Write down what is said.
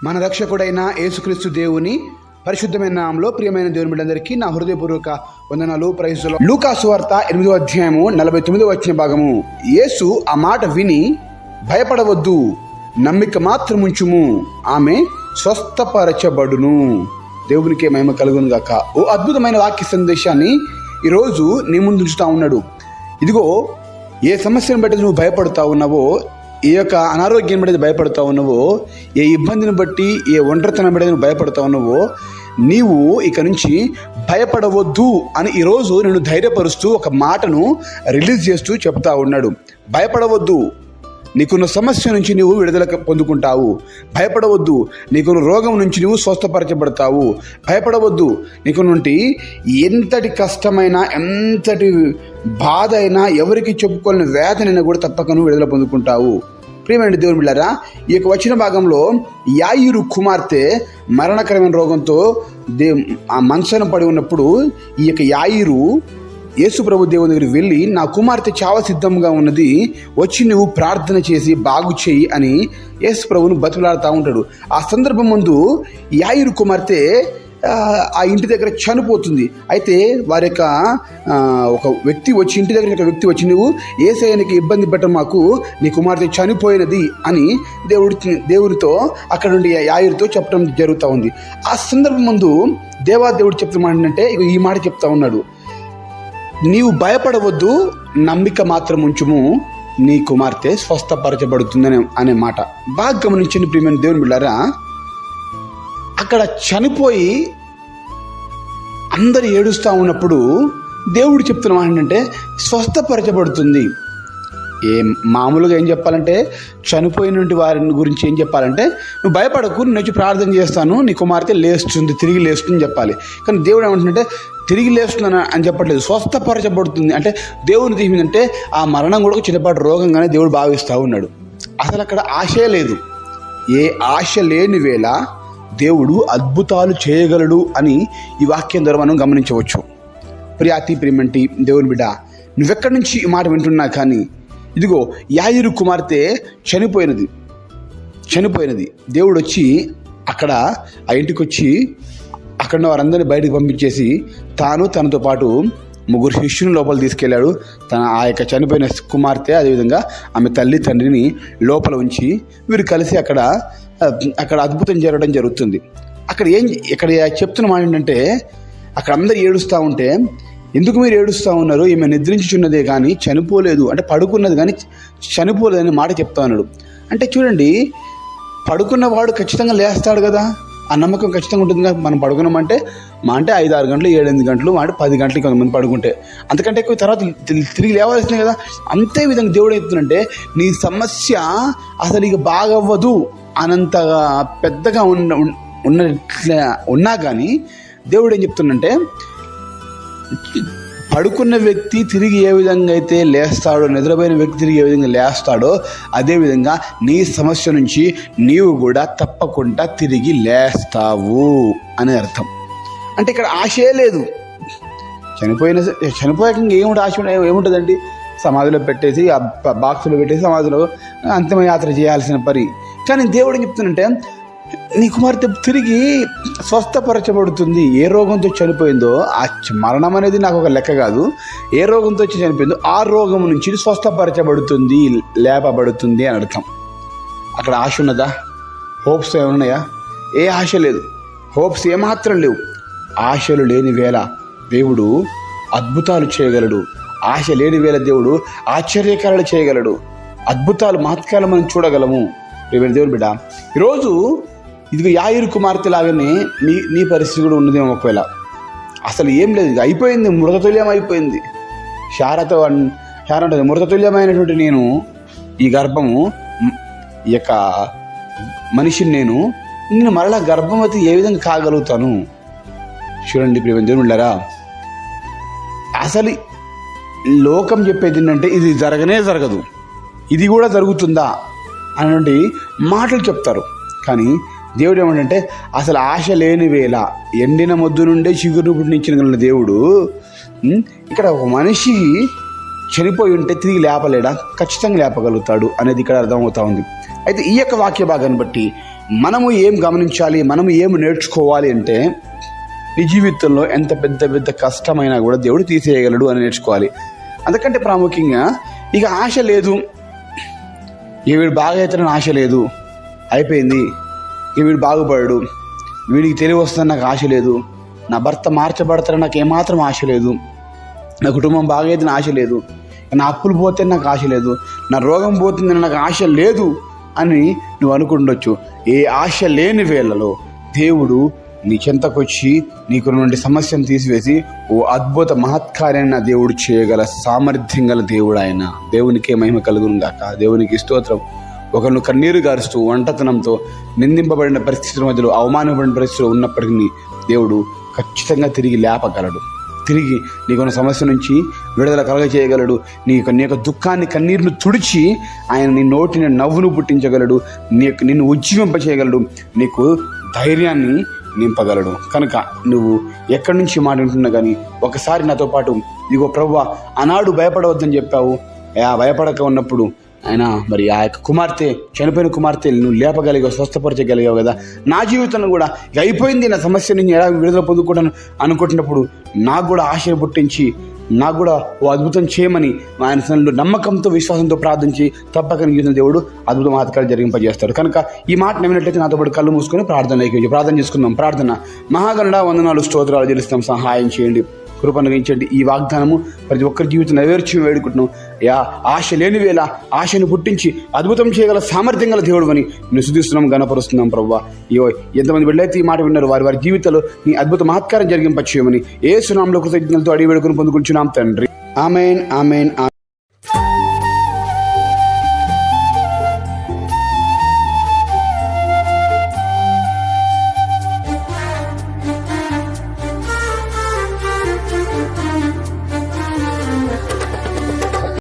మన రక్షకుడైన యేసుక్రీస్తు దేవుని పరిశుద్ధమైన నామములో ప్రియమైన దేవుని బిడ్డలందరికీ నా హృదయపూర్వక వందనాలు. Praise the lord. లూకా సువార్త 8వ అధ్యాయము 49వ వచన భాగము. యేసు ఆ మాట విని, భయపడవద్దు, నమ్మిక మాత్రం ఉంచుము, ఆమె స్వస్థపరచబడును. దేవునికి మహిమ కలుగును గాక. ఓ అద్భుతమైన వాక్య సందేశాన్ని ఈరోజు నీ ముందు ఉంచుతా ఉన్నాడు. ఇదిగో, ఏ సమస్యను బట్టి నువ్వు భయపడుతూ ఉన్నావో, ఏ యొక్క అనారోగ్యం బట్టి భయపడుతూ ఉన్నావో, ఏ ఇబ్బందిని బట్టి, ఏ ఒంటరితనం బట్టి నువ్వు భయపడుతూ ఉన్నావో, నీవు ఇక నుంచి భయపడవద్దు అని ఈరోజు నేను ధైర్యపరుస్తూ ఒక మాటను రిలీజ్ చేస్తూ చెప్తా ఉన్నాడు. భయపడవద్దు, నీకున్న సమస్య నుంచి నువ్వు విడుదల పొందుకుంటావు. భయపడవద్దు, నీకున్న రోగం నుంచి నువ్వు స్వస్థపరచబడతావు. భయపడవద్దు, నీకున్నటి ఎంతటి కష్టమైనా, ఎంతటి బాధ అయినా, ఎవరికి చెప్పుకోలేని వేదనైనా కూడా తప్పక నువ్వు విడుదల పొందుకుంటావు. ప్రియమైన దేవుని బిడ్డలారా, ఈ యొక్క వచ్చిన భాగంలో యాయిరు కుమార్తె మరణకరమైన రోగంతో ఆ మంచాన పడి ఉన్నప్పుడు ఈ యొక్క యాయిరు యేసు ప్రభు దేవుని దగ్గరికి వెళ్ళి, నా కుమార్తె చావ సిద్ధంగా ఉన్నది, వచ్చి నువ్వు ప్రార్థన చేసి బాగు చేయి అని యేసు ప్రభువును బతిలాడుతూ ఉంటాడు. ఆ సందర్భం ముందు యాయిరు కుమార్తె ఆ ఇంటి దగ్గర చనిపోతుంది. అయితే వారి యొక్క ఒక వ్యక్తి వచ్చి, ఇంటి దగ్గర ఒక వ్యక్తి వచ్చి, నువ్వు యేసయ్యనికి ఇబ్బంది పెట్ట, మాకు నీ కుమార్తె చనిపోయినది అని దేవుడితో అక్కడ నుండి యాయిరుతో చెప్పడం జరుగుతూ ఉంది. ఆ సందర్భం ముందు దేవాదేవుడు చెప్తున్న ఏంటంటే, ఈ మాట చెప్తా ఉన్నాడు, నీవు భయపడవద్దు, నమ్మిక మాత్రం ఉంచుము, నీ కుమార్తె స్వస్థపరచబడుతుందని అనే మాట బాగా గమనించండి. ప్రియమైన దేవుని బిడ్డలారా, అక్కడ చనిపోయి అందరు ఏడుస్తూ ఉన్నప్పుడు దేవుడు చెప్తున్న మాట ఏంటంటే, స్వస్థపరచబడుతుంది. మామూలుగా ఏం చెప్పాలంటే, చనిపోయిన వారి గురించి ఏం చెప్పాలంటే, నువ్వు భయపడకు, నేను వచ్చి ప్రార్థన చేస్తాను, నీ కుమార్తె లేస్తుంది, తిరిగి లేస్తుంది చెప్పాలి. కానీ దేవుడు ఏమంటుందంటే, తిరిగి లేస్తున్నాను అని చెప్పట్లేదు, స్వస్థపరచబడుతుంది అంటే దేవుని తీసిందంటే ఆ మరణం కూడా చిన్నపాటి రోగంగానే దేవుడు భావిస్తూ ఉన్నాడు. అసలు అక్కడ ఆశే లేదు. ఏ ఆశ లేని వేళ దేవుడు అద్భుతాలు చేయగలడు అని ఈ వాక్యం ద్వారా మనం గమనించవచ్చు. ప్రియాతి దేవుని బిడ్డ, నువ్వెక్కడి నుంచి ఈ మాట వింటున్నా కానీ, ఇదిగో యాయిరు కుమార్తె చనిపోయినది. దేవుడు వచ్చి అక్కడ ఆ ఇంటికి వచ్చి అక్కడ వారందరినీ బయటకు పంపించేసి తనతో పాటు 3 శిష్యుని లోపల తీసుకెళ్ళాడు. ఆ యొక్క చనిపోయిన కుమార్తె, అదేవిధంగా ఆమె తల్లి తండ్రిని లోపల ఉంచి వీరు కలిసి అక్కడ అద్భుతం జరగడం జరుగుతుంది. ఇక్కడ చెప్తున్న మాట ఏంటంటే, అక్కడ అందరు ఏడుస్తూ ఉంటే, ఎందుకు మీరు ఏడుస్తూ ఉన్నారు, ఈమె నిద్రించుచున్నదే కానీ చనిపోలేదు, అంటే పడుకున్నది కానీ చనిపోలేదని మాట చెప్తా ఉన్నాడు. అంటే చూడండి, పడుకున్నవాడు ఖచ్చితంగా లేస్తాడు కదా, ఆ నమ్మకం ఖచ్చితంగా ఉంటుంది కదా. మనం పడుకున్నామంటే మా అంటే 5-6 గంటలు, 7-8 గంటలు, అంటే 10 గంటలకి కొంతమంది పడుకుంటే, అంతకంటే ఎక్కువ తర్వాత తిరిగి లేవాల్సిందే కదా. అంతే విధంగా దేవుడు చెప్తుందంటే, నీ సమస్య అసలు ఇక బాగవ్వదు అనంతగా పెద్దగా ఉన్నా కానీ దేవుడు ఏం చెప్తుందంటే, పడుకున్న వ్యక్తి తిరిగి ఏ విధంగా అయితే లేస్తాడో, నిద్రపోయిన వ్యక్తి తిరిగి ఏ విధంగా లేస్తాడో, అదేవిధంగా నీ సమస్య నుంచి నీవు కూడా తప్పకుండా తిరిగి లేస్తావు అనే అర్థం. అంటే ఇక్కడ ఆశే లేదు. చనిపోయాక ఏముంటుంది ఆశ? ఏముంటుందండి? సమాధిలో పెట్టేసి, ఆ బాక్సులో పెట్టేసి సమాధిలో అంతిమయాత్ర చేయాల్సిన పని. కానీ దేవుడు ఏం చెప్తుందంటే, నీ కుమార్తె తిరిగి స్వస్థపరచబడుతుంది. ఏ రోగంతో చనిపోయిందో, ఆ మరణం అనేది నాకు ఒక లెక్క కాదు, ఏ రోగంతో చనిపోయిందో ఆ రోగం నుంచి స్వస్థపరచబడుతుంది, లేపబడుతుంది అని అర్థం. అక్కడ ఆశ ఉన్నదా? హోప్స్ ఏమన్నాయా? ఏ ఆశ లేదు, హోప్స్ ఏమాత్రం లేవు. ఆశలు లేని వేళ దేవుడు అద్భుతాలు చేయగలడు. ఆశ లేని వేళ దేవుడు ఆశ్చర్యకారాలు చేయగలడు. అద్భుతాలు, మహత్కాలు మనం చూడగలము. దేవుని బిడ్డ, ఈరోజు ఇదిగో యాయిరు కుమార్తె లాగానే నీ పరిస్థితి కూడా ఉన్నదేమో. ఒకవేళ అసలు ఏం లేదు, ఇది అయిపోయింది, మృతతుల్యం అయిపోయింది. శారతో అంటుంది, మృతతుల్యమైనటువంటి నేను, ఈ గర్భము, ఈ యొక్క మనిషిని నేను మరలా గర్భవతి ఏ విధంగా కాగలుగుతాను? చూడండి ప్రియమైన దేవుని బిడ్డలారా, అసలు లోకం చెప్పేది ఏంటంటే, ఇది జరగదు, ఇది కూడా జరుగుతుందా అనండి మాటలు చెప్తారు. కానీ దేవుడు ఏమంటే, అసలు ఆశ లేని వేళ ఎండిన మొద్దు నుండే చిగురు పుట్టించిన దేవుడు ఇక్కడ ఒక మనిషి చనిపోయి ఉంటే తిరిగి లేపలేడా? ఖచ్చితంగా లేపగలుగుతాడు అనేది ఇక్కడ అర్థమవుతా ఉంది. అయితే ఈ యొక్క వాక్య భాగాన్ని బట్టి మనము ఏం గమనించాలి, మనము ఏం నేర్చుకోవాలి అంటే నీ జీవితంలో ఎంత పెద్ద పెద్ద కష్టమైనా కూడా దేవుడు తీసేయగలడు అని నేర్చుకోవాలి. అందుకంటే ప్రాముఖ్యంగా ఇక ఆశ లేదు, వీడు బాగా అవుతాడని ఆశ లేదు, అయిపోయింది, వీడు బాగుపడడు, వీడికి తెలివి వస్తుందని నాకు ఆశ లేదు, నా భర్త మార్చబడతాడని నాకు ఏమాత్రం ఆశ లేదు, నా కుటుంబం బాగైతే ఆశ లేదు, నా అప్పులు పోతే నాకు ఆశ లేదు, నా రోగం పోతుందని నాకు ఆశ లేదు అని నువ్వు అనుకుండొచ్చు. ఏ ఆశ లేని వేళలో దేవుడు నీ చెంతకొచ్చి నీకు నుండి సమస్యను తీసివేసి ఓ అద్భుత మహత్కార్యాన్ని నా దేవుడు చేయగల సామర్థ్యం గల దేవుడు ఆయన. దేవునికే మహిమ కలుగును గాక. దేవునికి స్తోత్రం. ఒకరిని కన్నీరు గారుస్తూ ఒంటతనంతో నిందింపబడిన పరిస్థితుల మధ్యలో, అవమానపడిన పరిస్థితులు ఉన్నప్పటికీ దేవుడు ఖచ్చితంగా తిరిగి లేపగలడు. తిరిగి నీకున్న సమస్య నుంచి విడుదల కలగజేయగలడు. నీ యొక్క దుఃఖాన్ని, కన్నీరును తుడిచి ఆయన నీ నోటిని నవ్వును పుట్టించగలడు. నిన్ను ఉజ్జీవింపచేయగలడు. నీకు ధైర్యాన్ని నింపగలడు. కనుక నువ్వు ఎక్కడి నుంచి మాట వింటున్నా కానీ ఒకసారి నాతో పాటు, ఇదిగో ప్రభువా, ఆనాడు భయపడవద్దని చెప్పావు, భయపడక ఉన్నప్పుడు ఆయన మరి ఆ యొక్క కుమార్తె, చనిపోయిన కుమార్తె నువ్వు లేపగలిగావు, స్వస్థపరచగలిగావు కదా. నా జీవితంలో కూడా ఇక అయిపోయింది, నా సమస్య నుంచి ఎలా విడుదల పొందుకుంటాను అనుకుంటున్నప్పుడు నాకు కూడా ఆశను పుట్టించి, నాకు కూడా ఓ అద్భుతం చేయమని ఆయన సన్నిధిలో నమ్మకంతో, విశ్వాసంతో ప్రార్థించి తప్పక జీవితం దేవుడు అద్భుత మహత్కార్యాలు జరిగింపజేస్తాడు. కనుక ఈ మాట నమ్మినట్లయితే నాతో పాటు కళ్ళు మూసుకొని ప్రార్థన చేసుకుందాం. ప్రార్థన. మహాగణుడ, వందనాలు, స్తోత్రాలు చెల్లిస్తాం. సహాయం చేయండి, కృపను అనుగ్రహించండి. ఈ వాగ్దానము ప్రతి ఒక్కరి జీవితం నెరవేర్చి వేడుకుంటున్నాం. ఆశ లేని వేళ ఆశను పుట్టించి అద్భుతం చేయగల సామర్థ్యం గల దేవుడు అని నేను స్తుతిస్తున్నాం, గణపరుస్తున్నాం. ప్రభువా, ఎంతమంది బిడ్డలైతే ఈ మాట విన్నారు, వారి జీవితంలో నీ అద్భుత మహత్కారం జరిగింపచేయమని యేసు నామములో కృతజ్ఞతలతో అడిగి వేడుకొని పొందుకుంటున్నాం తండ్రి. ఆమేన్, ఆమేన్.